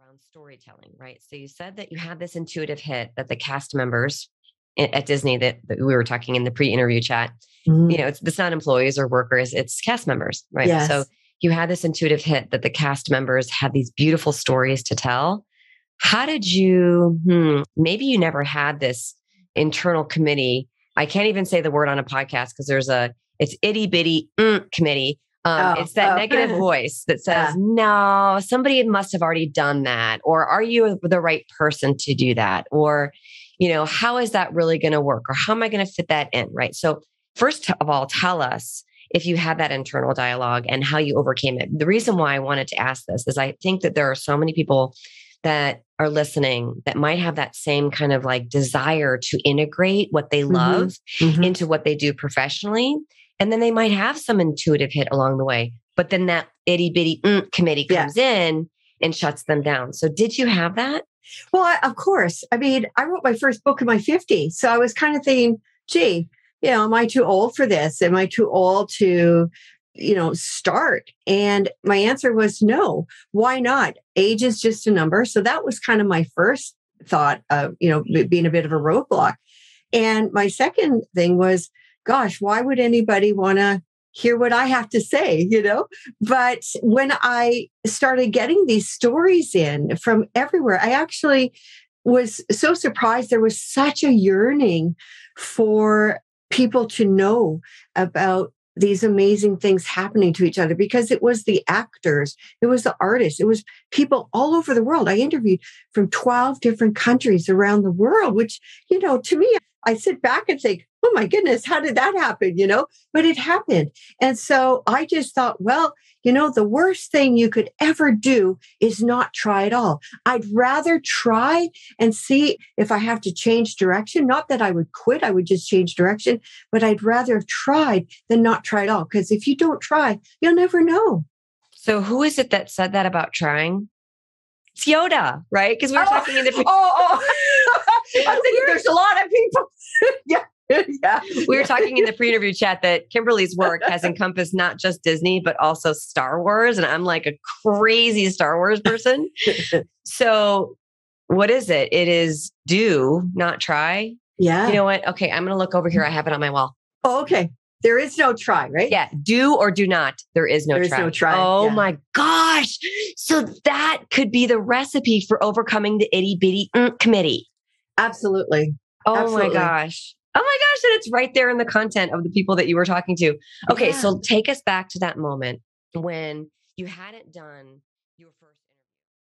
around storytelling, right? So you said that you had this intuitive hit that the cast members at Disney that we were talking in the pre-interview chat, it's not employees or workers, it's cast members, right? Yes. So you had this intuitive hit that the cast members had these beautiful stories to tell. How did you, maybe you never had this internal committee. I can't even say the word on a podcast because it's itty bitty committee. It's that negative voice that says, no, somebody must have already done that. Or are you the right person to do that? Or, how is that really going to work? Or how am I going to fit that in? Right. So first of all, tell us if you had that internal dialogue and how you overcame it. The reason why I wanted to ask this is I think that there are so many people that are listening that might have that same kind of like desire to integrate what they love into what they do professionally. And then they might have some intuitive hit along the way, but then that itty bitty committee comes in and shuts them down. So did you have that? Well, of course. I mean, I wrote my first book in my 50s. So I was kind of thinking, gee, am I too old for this? Am I too old to, start? And my answer was no. Why not? Age is just a number. So that was kind of my first thought of, being a bit of a roadblock. And my second thing was, gosh, why would anybody want to hear what I have to say, But when I started getting these stories in from everywhere, I actually was so surprised. There was such a yearning for people to know about these amazing things happening to each other, because it was the actors, it was the artists, it was people all over the world. I interviewed from 12 different countries around the world, which, to me, I sit back and think, oh my goodness, how did that happen? But it happened. And so I just thought, well, the worst thing you could ever do is not try at all. I'd rather try and see if I have to change direction. Not that I would quit, I would just change direction, but I'd rather have tried than not try at all. Because if you don't try, you'll never know. So who is it that said that about trying? It's Yoda, right? Because we were talking in the... I'm thinking there's a lot of people. Yeah. We were talking in the pre-interview chat that Kimberly's work has encompassed not just Disney, but also Star Wars. And I'm like a crazy Star Wars person. So what is it? It is do, not try. Yeah. You know what? Okay, I'm going to look over here. I have it on my wall. Oh, okay. There is no try, right? Yeah. Do or do not. There is no try. There is no try. Oh my gosh. So that could be the recipe for overcoming the itty bitty committee. Absolutely. Oh Absolutely. my gosh. Oh my gosh. And it's right there in the content of the people that you were talking to. Okay. So take us back to that moment when you hadn't done